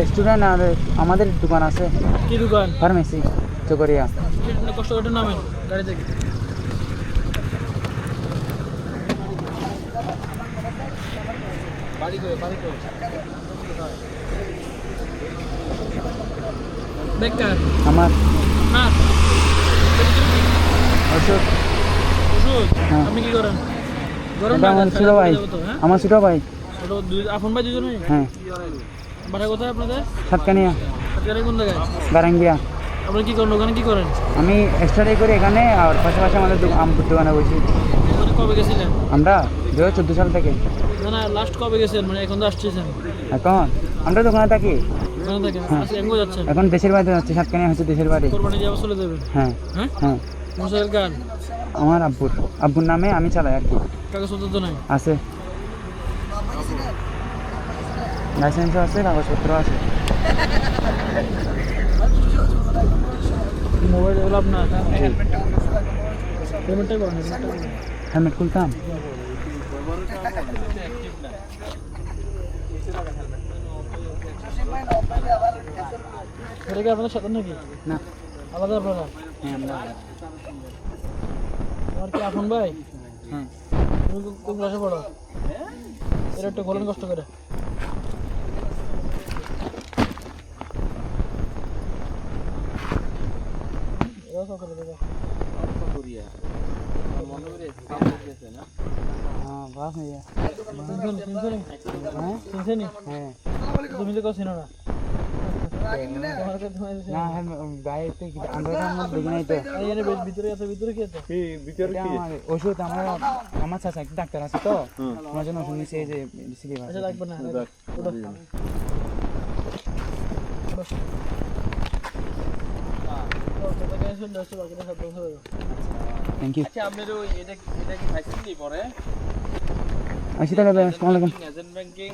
Student আর আমাদের দোকান আছে। কি দোকান? ফার্মেসি চকরিয়া। কষ্ট করে নামেন গাড়ি থেকে। বাড়ি করে বেকার আমার না ওষুধ। ওষুধ? হ্যাঁ। আপনি কি করেন? গরম এটা আমার ছোট ভাই। আমার ছোট ভাই। আপন ভাই দুজনেই? হ্যাঁ। বাড়ি কোথায় আপনাদের? সাতকানিয়া কোন জায়গায়? গারাঙ্গিয়া। আপনি কি করেন ওখানে? কি করেন? আমি স্টাডি করি এখানে, আর পাশাপাশি আমাদের দোকানে বসি। ওখানে কবে গেছিলেন? আমরা 2014 সাল থেকে। না লাস্ট কবে গেছেন? মানে এখন তো আসছেন। এখন আমরা দোকানে থাকি। ওখানে থাকেন? হ্যাঁ। আজকে এঙ্গো যাচ্ছেন? এখন দেশের বাড়িতে যাচ্ছি। সাতকানিয়া হচ্ছে দেশের বাড়ি। কোরবানি দিয়ে আবার চলে যাবেন? হ্যাঁ হ্যাঁ হ্যাঁ। মোটরসাইকেল কার? আমার আব্বুর নামে আমি চালাই আর কি। কাগজপত্র তো নাই? আছে, লাইসেন্সও আছে, কাগজপত্র আছে। মোবাইল এগুলো আপনার? পেমেন্টটাই করেন? হেলমেট খুলতাম। এটা কি আপনাদের সাথে নাকি? না। আলাদা আপনারা? হ্যাঁ আমরা। তোমার কি আপন ভাই? হ্যাঁ। তুমি কোন ক্লাসে পড়ো? এর একটু বলেন কষ্ট করে। হ্যাঁ বাস হয়ে যায়। হ্যাঁ। তুমি তো কেউ চিনো না? না গায়ে আমরা দেখি নাই তো। ভিতরে আছে? ভিতরে কি আছে? ওষুধ আমার চাচা একটা ডাক্তার আছে তো, আমার জন্য ওষুধ নিচে যে আচ্ছা লাগবে না। Thank you. আচ্ছা আপনার এটা কি পাইছেন নি পরে? আসি তাহলে। আসসালামু আলাইকুম। Agent banking